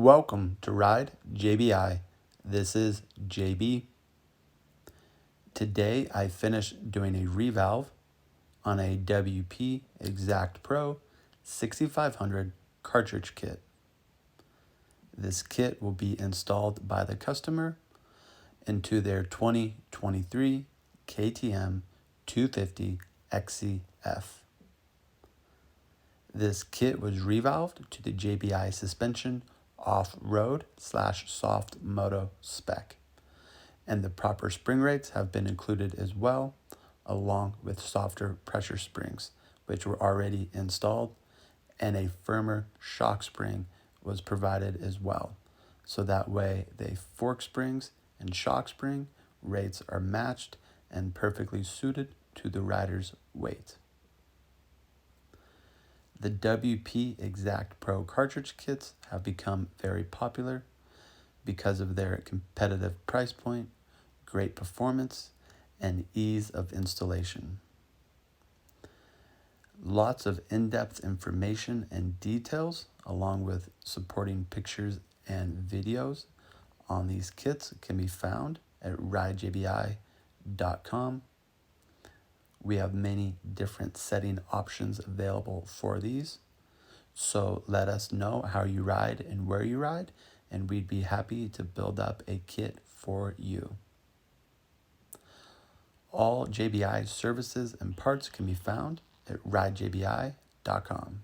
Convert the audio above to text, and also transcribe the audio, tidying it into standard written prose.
Welcome to Ride JBI. This is JB. Today I finished doing a revalve on a WP XACT PRO 6500 cartridge kit. This kit will be installed by the customer into their 2023 KTM 250 XCF. This kit was revalved to the JBI Suspension off-road/soft moto spec, and the proper spring rates have been included as well, along with softer pressure springs, which were already installed, and a firmer shock spring was provided as well. So that way the fork springs and shock spring rates are matched and perfectly suited to the rider's weight. The WP XACT Pro cartridge kits have become very popular because of their competitive price point, great performance, and ease of installation. Lots of in-depth information and details, along with supporting pictures and videos on these kits, can be found at ridejbi.com. We have many different setting options available for these. So let us know how you ride and where you ride, and we'd be happy to build up a kit for you. All JBI services and parts can be found at ridejbi.com.